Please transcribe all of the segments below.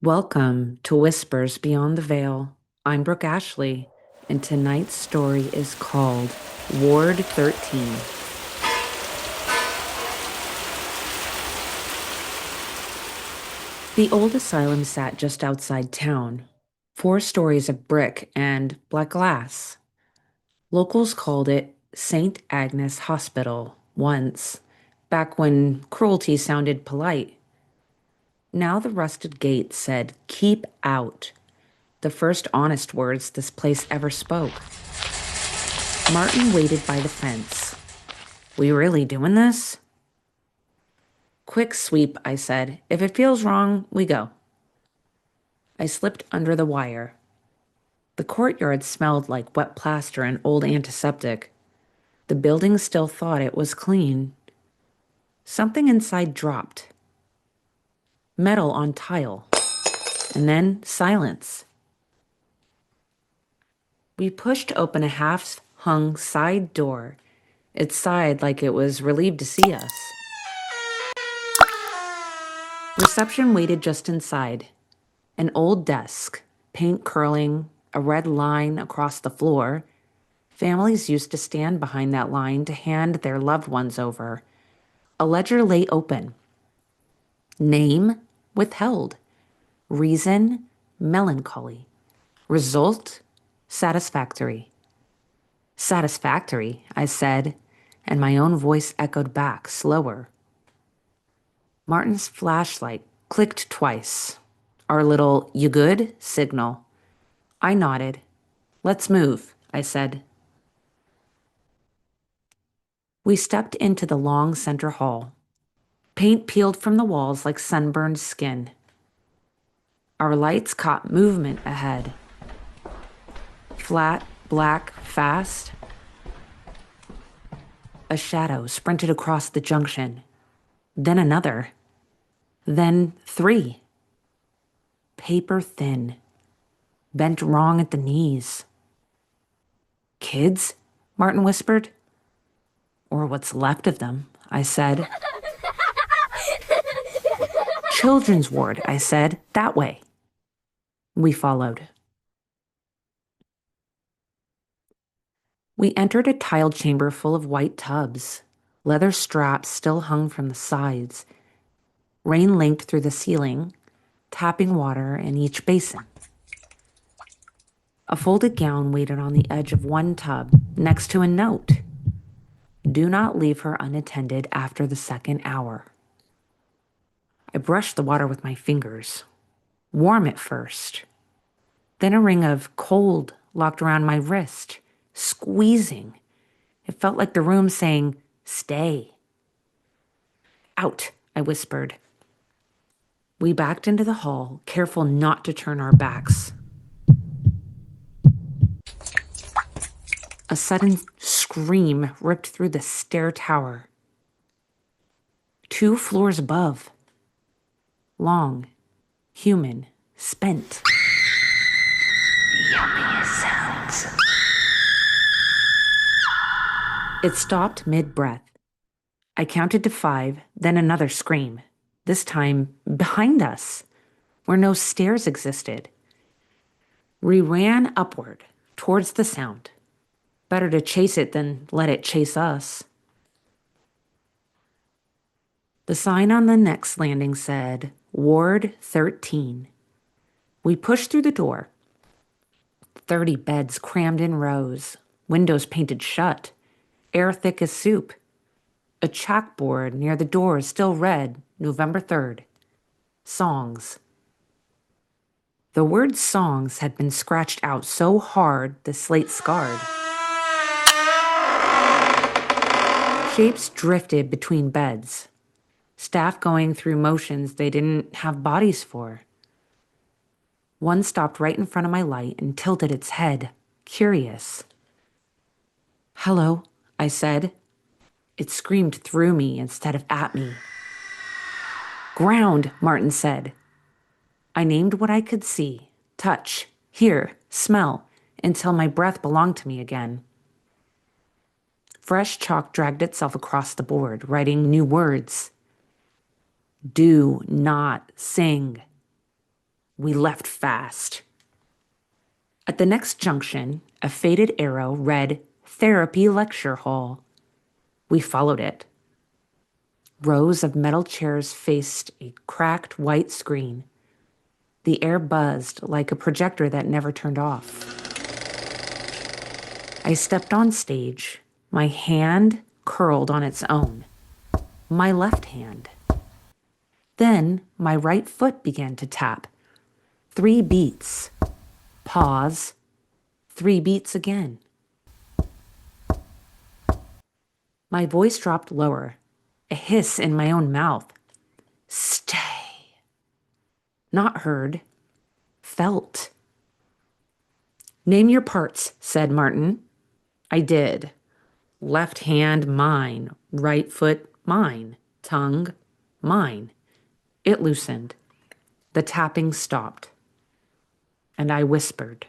Welcome to Whispers Beyond the Veil. I'm Brooke Ashley, and tonight's story is called Ward 13. The old asylum sat just outside town, 4 stories of brick and black glass. Locals called it St. Agnes Hospital once, back when cruelty sounded polite. Now the rusted gate said, "Keep out," the first honest words this place ever spoke. Martin waited by the fence. "We really doing this?" "Quick sweep," I said. "If it feels wrong, we go." I slipped under the wire. The courtyard smelled like wet plaster and old antiseptic. The building still thought it was clean. Something inside dropped. Metal on tile. And then silence. We pushed open a half-hung side door. It sighed like it was relieved to see us. Reception waited just inside. An old desk, paint curling, a red line across the floor. Families used to stand behind that line to hand their loved ones over. A ledger lay open. Name, withheld. Reason, melancholy. Result, satisfactory. "Satisfactory," I said, and my own voice echoed back, slower. Martin's flashlight clicked twice. Our little "you good" signal. I nodded. "Let's move," I said. We stepped into the long center hall. Paint peeled from the walls like sunburned skin. Our lights caught movement ahead. Flat, black, fast. A shadow sprinted across the junction. Then another. Then 3. Paper thin. Bent wrong at the knees. "Kids?" Martin whispered. "Or what's left of them," I said. "Children's ward," I said. "That way." We followed. We entered a tiled chamber full of white tubs. Leather straps still hung from the sides. Rain linked through the ceiling, tapping water in each basin. A folded gown waited on the edge of one tub, next to a note. "Do not leave her unattended after the 2nd hour." I brushed the water with my fingers. Warm at first. Then a ring of cold locked around my wrist, squeezing. It felt like the room saying, "Stay." "Out," I whispered. We backed into the hall, careful not to turn our backs. A sudden scream ripped through the stair tower. 2 floors above. Long, human, spent. Yummiest sounds. It stopped mid-breath. I counted to 5, then another scream. This time, behind us, where no stairs existed. We ran upward, towards the sound. Better to chase it than let it chase us. The sign on the next landing said, "Ward 13. We pushed through the door. 30 beds crammed in rows, windows painted shut, air thick as soup. A chalkboard near the door still read, November 3rd. Songs. The word songs had been scratched out so hard the slate scarred. Shapes drifted between beds. Staff going through motions they didn't have bodies for. One stopped right in front of my light and tilted its head, curious. "Hello," I said. It screamed through me instead of at me. "Ground," Martin said. I named what I could see, touch, hear, smell, until my breath belonged to me again. Fresh chalk dragged itself across the board, writing new words. "Do not sing." We left fast. At the next junction, a faded arrow read Therapy Lecture Hall. We followed it. Rows of metal chairs faced a cracked white screen. The air buzzed like a projector that never turned off. I stepped on stage, my hand curled on its own, my left hand. Then my right foot began to tap. 3 beats. Pause. 3 beats again. My voice dropped lower, a hiss in my own mouth. Stay. Not heard. Felt. Name your parts, said Martin. I did. Left hand, mine. Right foot, mine. Tongue, mine. It loosened. The tapping stopped. And I whispered,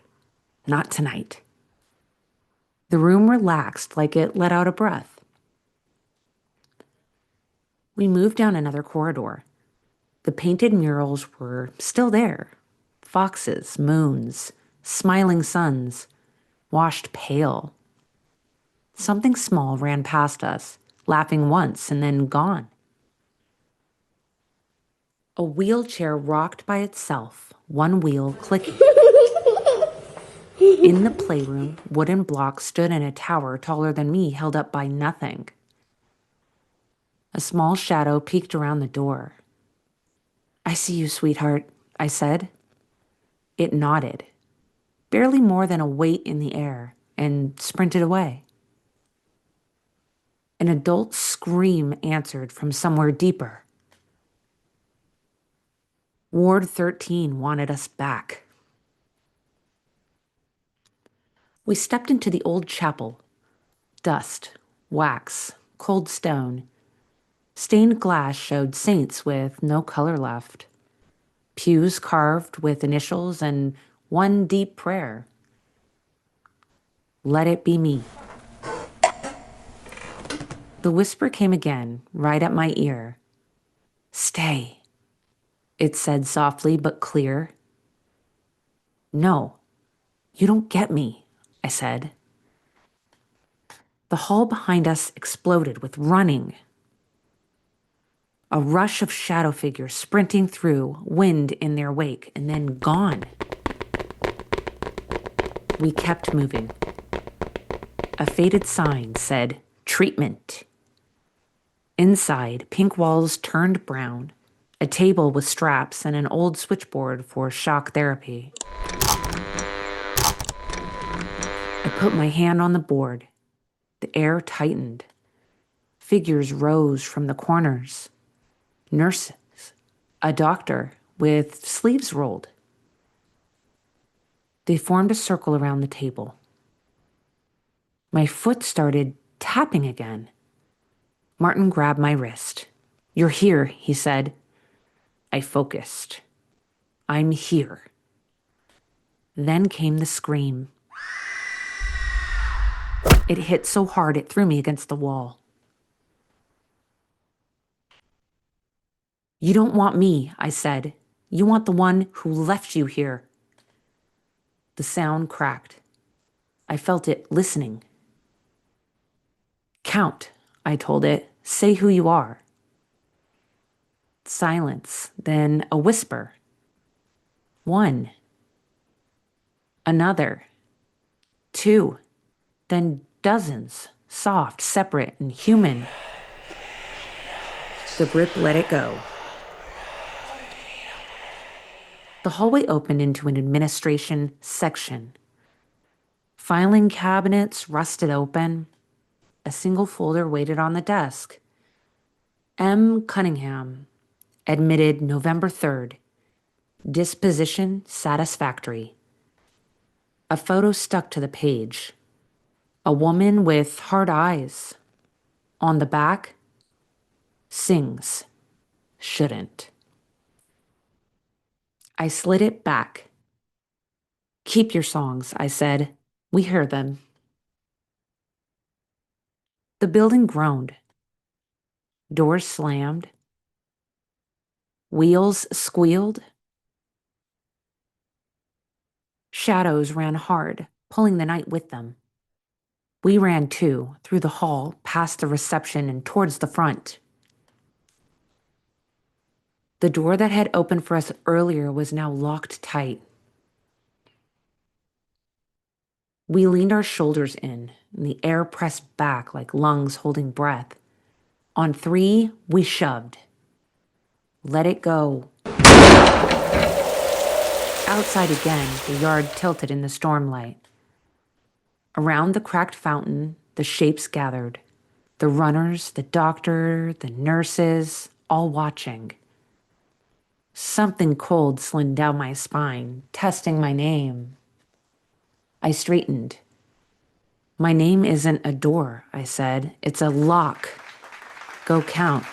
not tonight. The room relaxed like it let out a breath. We moved down another corridor. The painted murals were still there. Foxes, moons, smiling suns, washed pale. Something small ran past us, laughing once and then gone. A wheelchair rocked by itself, one wheel clicking. In the playroom, wooden blocks stood in a tower taller than me, held up by nothing. A small shadow peeked around the door. I see you, sweetheart, I said. It nodded, barely more than a weight in the air, and sprinted away. An adult scream answered from somewhere deeper. Ward 13 wanted us back. We stepped into the old chapel. Dust, wax, cold stone. Stained glass showed saints with no color left. Pews carved with initials and one deep prayer. Let it be me. The whisper came again, right at my ear. Stay, it said softly but clear. No, you don't get me, I said. The hall behind us exploded with running. A rush of shadow figures sprinting through, wind in their wake, and then gone. We kept moving. A faded sign said, treatment. Inside, pink walls turned brown, a table with straps and an old switchboard for shock therapy. I put my hand on the board. The air tightened. Figures rose from the corners. Nurses, a doctor with sleeves rolled. They formed a circle around the table. My foot started tapping again. Martin grabbed my wrist. You're here, he said. I focused. I'm here. Then came the scream. It hit so hard it threw me against the wall. You don't want me, I said. You want the one who left you here. The sound cracked. I felt it listening. Count, I told it. Say who you are. Silence, then a whisper. 1. Another. 2. Then dozens, soft, separate, and human. The grip let it go. The hallway opened into an administration section. Filing cabinets rusted open. A single folder waited on the desk. M. Cunningham, admitted November 3rd. Disposition satisfactory. A photo stuck to the page. A woman with hard eyes. On the back, sings, shouldn't. I slid it back. Keep your songs, I said. We hear them. The building groaned. Doors slammed. Wheels squealed. Shadows ran hard, pulling the night with them. We ran too, through the hall, past the reception, and towards the front. The door that had opened for us earlier was now locked tight. We leaned our shoulders in, and the air pressed back like lungs holding breath. On 3, we shoved. Let it go. Outside again, the yard tilted in the stormlight. Around the cracked fountain, the shapes gathered. The runners, the doctor, the nurses, all watching. Something cold slid down my spine, testing my name. I straightened. My name isn't a door, I said. It's a lock. Go count.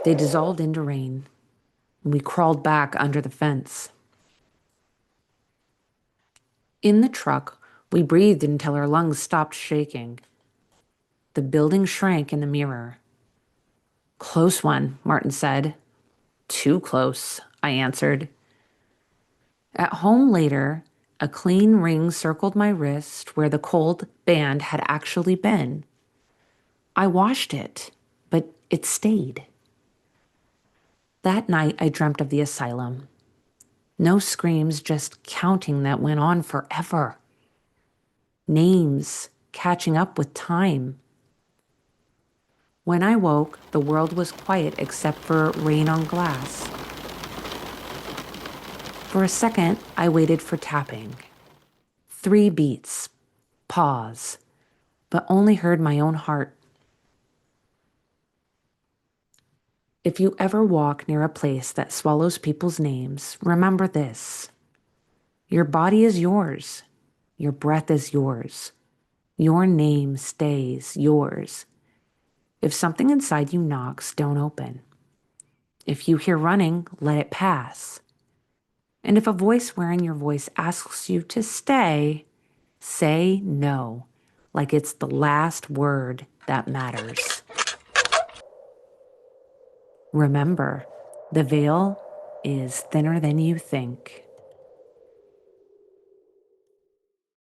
They dissolved into rain. We crawled back under the fence. In the truck, we breathed until our lungs stopped shaking. The building shrank in the mirror. Close one, Martin said. Too close, I answered. At home later, a clean ring circled my wrist where the cold band had actually been. I washed it, but it stayed. That night, I dreamt of the asylum. No screams, just counting that went on forever. Names catching up with time. When I woke, the world was quiet except for rain on glass. For a second, I waited for tapping. 3 beats. Pause. But only heard my own heart. If you ever walk near a place that swallows people's names, remember this. Your body is yours. Your breath is yours. Your name stays yours. If something inside you knocks, don't open. If you hear running, let it pass. And if a voice wearing your voice asks you to stay, say no, like it's the last word that matters. Remember, the veil is thinner than you think.